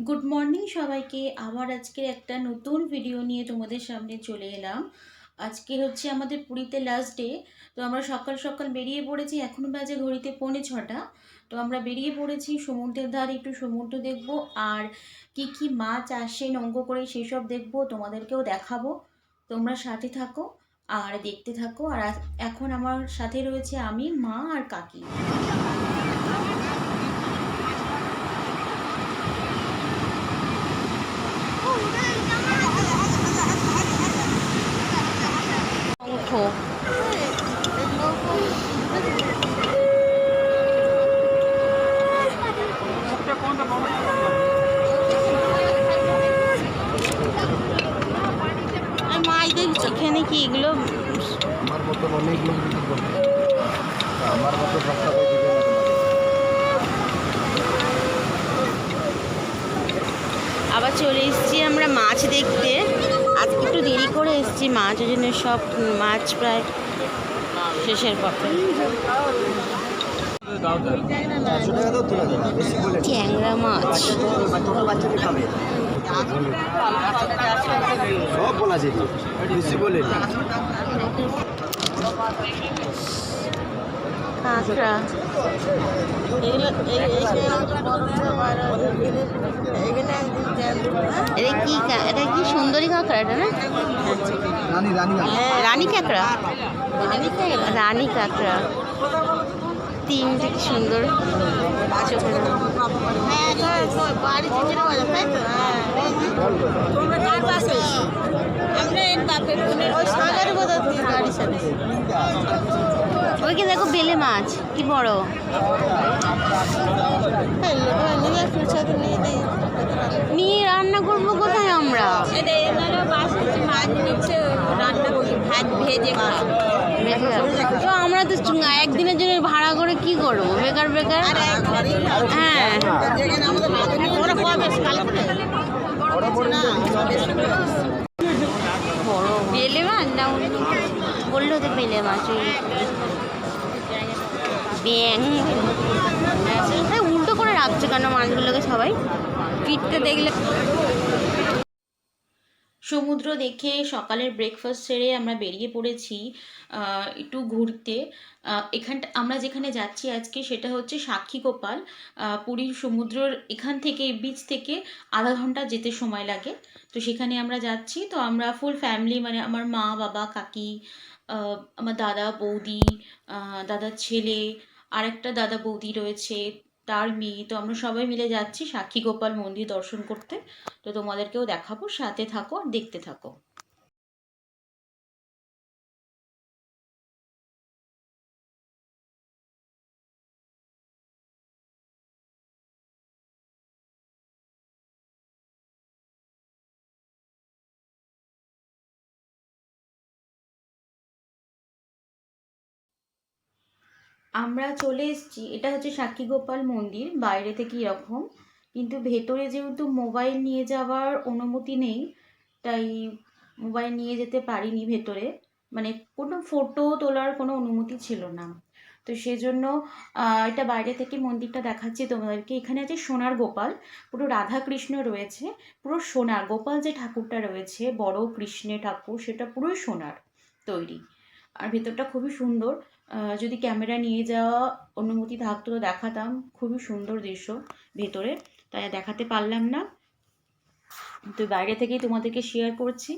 Good morning সবাইকে। আবার আজকের একটা নতুন ভিডিও নিয়ে তোমাদের সামনে চলে এলাম। আজকে হচ্ছে আমাদের পুরীতে লাস্ট ডে। তো আমরা সকাল সকাল বেরিয়ে পড়েছি, এখন বাজে ঘড়িতে 6:45। তো আমরা বেরিয়ে পড়েছি সমুদ্রের ধারে, একটু সমুদ্র দেখব আর কি কি মাছ আসে নৌকো করে সেসব দেখব, তোমাদেরকেও দেখাবো। তোমরা সাথে থাকো আর দেখতে থাকো। আর এখন আমার সাথে রয়েছে আমি, মা আর কাকি। ওঠো। এখানে কি এগুলো? আমার মতন অনেক লোক বিক্রি করবে, আমার মতো সস্তা করে দিবে না তোমাকে। আবার চলে এসেছি আমরা মাছ দেখতে। আজকে একটু দেরি করে এসেছি, মাছ ওই জন্য সব মাছ প্রায় শেষের পথে। ট্যাংরা মাছ সব বলা যায়, বেশি বলে কাঁকড়া, এটা কি সুন্দরী কাঁকড়া, এটা না? রানী কাঁকড়া, রানী কাঁকড়া তিনটে কি সুন্দর। ওইকে দেখো বেলে মাছ কি বড়। নিয়ে রান্না করবো কোথায় আমরা? তো আমরা তো একদিনের জন্য ভাড়া করে কি করবো, বেকার বেকার। হ্যাঁ, বেলে মাছ না বললো তো, বেলে মাছ ওই ব্যাং। উল্টো করে রাখছে কেন মাছগুলোকে সবাই? পিঠটা দেখলে। সমুদ্র দেখে সকালের ব্রেকফাস্ট সেরে আমরা বেরিয়ে পড়েছি একটু ঘুরতে। এখানটা আমরা যেখানে যাচ্ছি আজকে সেটা হচ্ছে সাক্ষীগোপাল। পুরীর সমুদ্রের এখান থেকে, বিচ থেকে আধা ঘন্টা যেতে সময় লাগে। তো সেখানে আমরা যাচ্ছি। তো আমরা ফুল ফ্যামিলি, মানে আমার মা, বাবা, কাকি, আমার দাদা, বৌদি, দাদার ছেলে, আরেকটা দাদা বৌদি রয়েছে, তার মেয়ে। তো আমরা সবাই মিলে যাচ্ছি সাক্ষীগোপাল মন্দির দর্শন করতে। তো তোমাদেরকেও দেখাবো, সাথে থাকো আর দেখতে থাকো। আমরা চলে এসেছি, এটা হচ্ছে সাক্ষীগোপাল মন্দির। বাইরে থেকে এরকম, কিন্তু ভেতরে যেহেতু মোবাইল নিয়ে যাওয়ার অনুমতি নেই, তাই মোবাইল নিয়ে যেতে পারিনি ভেতরে। মানে কোনো ফটো তোলার কোনো অনুমতি ছিল না। তো সেজন্য এটা বাইরে থেকে মন্দিরটা দেখাচ্ছি তোমাদেরকে। এখানে আছে সোনার গোপাল, পুরো রাধা কৃষ্ণ রয়েছে, পুরো সোনার। গোপাল যে ঠাকুরটা রয়েছে, বড় কৃষ্ণের ঠাকুর, সেটা পুরোই সোনার তৈরি। আর ভেতরটা খুবই সুন্দর। যদি ক্যামেরা নিয়ে যাওয়া অনুমতি থাকতো তো দেখাতাম, খুবই সুন্দর দৃশ্য ভেতরে। তাই দেখাতে পারলাম না, তো বাইরে থেকেই তোমাদেরকে শেয়ার করছি।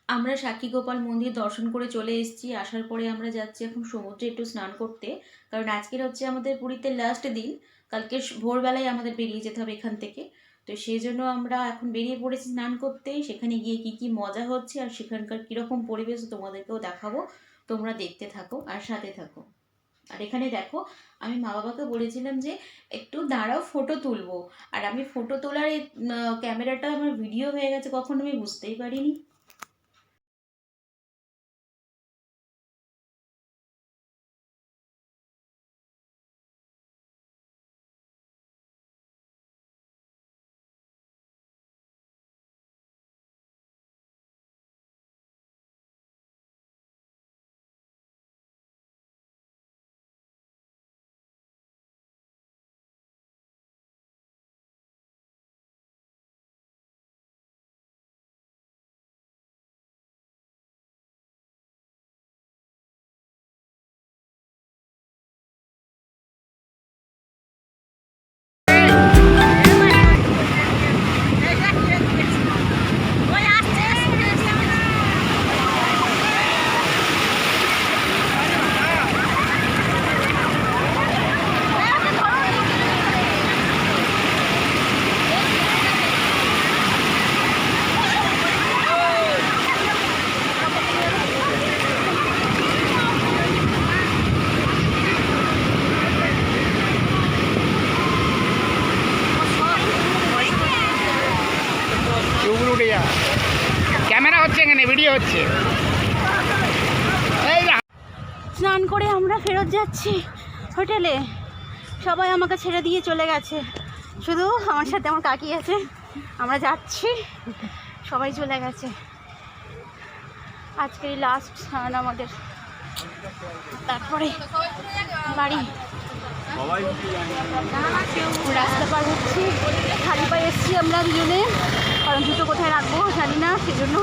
আমরা সাক্ষীগোপাল মন্দির দর্শন করে চলে এসেছি। আসার পরে আমরা যাচ্ছি এখন সমুদ্রে একটু স্নান করতে, কারণ আজকের হচ্ছে আমাদের পুরীতে লাস্ট দিন। কালকে ভোরবেলায় আমাদের বেরিয়ে যেতে হবে এখান থেকে। তো সেই জন্য আমরা এখন বেরিয়ে পড়েছি স্নান করতে। সেখানে গিয়ে কি কি মজা হচ্ছে আর সেখানকার কীরকম পরিবেশ তোমাদেরকেও দেখাবো। তোমরা দেখতে থাকো আর সাথে থাকো। আর এখানে দেখো, আমি মা বাবাকে বলেছিলাম যে একটু দাঁড়াও, ফটো তুলবো। আর আমি ফটো তোলার এই ক্যামেরাটা আমার ভিডিও হয়ে গেছে, কখন আমি বুঝতেই পারিনি। ভিডিও হচ্ছে। এই না, স্নান করে আমরা ফেরত যাচ্ছি হোটেলে। সবাই আমাকে ছেড়ে দিয়ে চলে গেছে, শুধু আমার সাথে আমার কাকি আছে। আমরা যাচ্ছি, সবাই চলে গেছে। আজকের লাস্ট স্নান আমাদের, তারপরে বাড়ি। রাস্তা পার হচ্ছি, খালি পায়ে এসছি আমরা দুজনে, কারণ জুতো কোথায় রাখবো জানি না, সেজন্য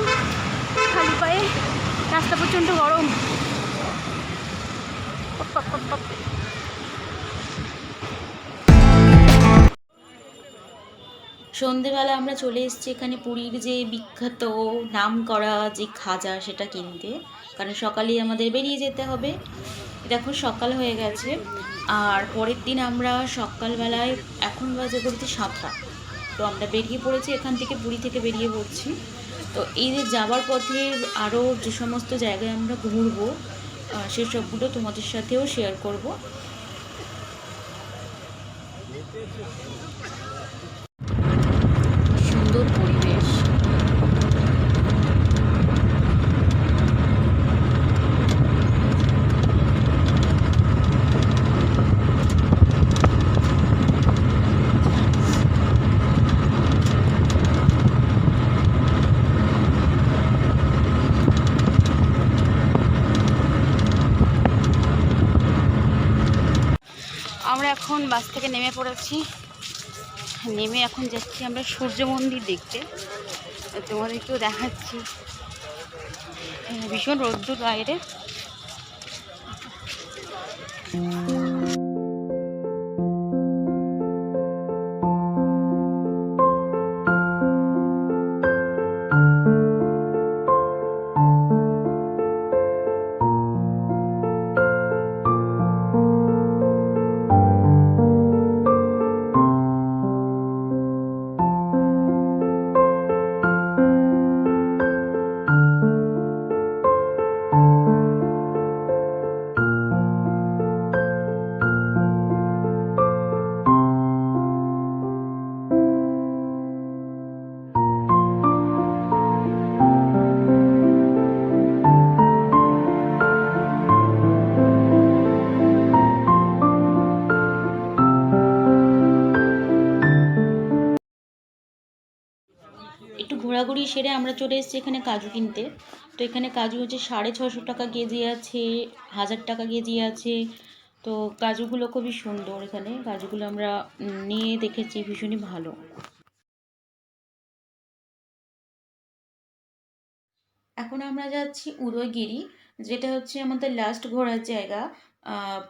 খালি পায়ে। রাস্তা প্রচণ্ড গরম। সন্ধেবেলা আমরা চলে এসেছি এখানে পুরীর যে বিখ্যাত নাম করা যে খাজা সেটা কিনতে, কারণ সকালেই আমাদের বেরিয়ে যেতে হবে। দেখো সকাল হয়ে গেছে, আর পরের দিন আমরা সকালবেলায়, এখন বাজে বলতে 7টা, তো আমরা বেরিয়ে পড়েছি এখান থেকে, পুরী থেকে বেরিয়ে পড়ছি। তো এই যে যাওয়ার পথে আরও যে সমস্ত জায়গায় আমরা ঘুরবো, সেসবগুলো তোমাদের সাথেও শেয়ার করব। সুন্দর পরিবেশ। আমরা এখন বাস থেকে নেমে পড়েছি, নেমে এখন যাচ্ছি আমরা সূর্য মন্দির দেখতে। তোমাদেরকেও দেখাচ্ছি, ভীষণ রোদ্দুর বাইরে। একটু ঘোরাঘুরি সেরে আমরা চলে এসেছি এখানে কাজু কিনতে। তো এখানে কাজু হচ্ছে 650 টাকা কেজি আছে, 1000 টাকা কেজি আছে। তো কাজুগুলো খুবই সুন্দর, এখানে কাজুগুলো আমরা নিয়ে দেখেছি, ভীষণই ভালো। এখন আমরা যাচ্ছি উদয়গিরি, যেটা হচ্ছে আমাদের লাস্ট ঘোরার জায়গা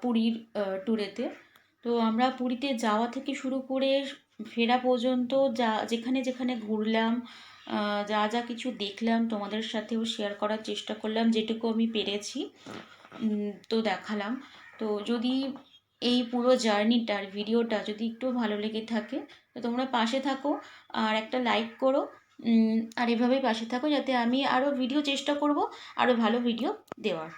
পুরীর ট্যুরেতে। তো আমরা পুরীতে যাওয়া থেকে শুরু করে ফেরা পর্যন্ত যা যেখানে যেখানে ঘুরলাম, যা যা কিছু দেখলাম তোমাদের সাথেও শেয়ার করার চেষ্টা করলাম, যেটুকু আমি পেরেছি তো দেখালাম। তো যদি এই পুরো জার্নিটার ভিডিওটা যদি একটু ভালো লেগে থাকে, তো তোমরা পাশে থাকো আর একটা লাইক করো। আর এভাবেই পাশে থাকো, যাতে আমি আরও ভিডিও চেষ্টা করব, আরও ভালো ভিডিও দেওয়ার।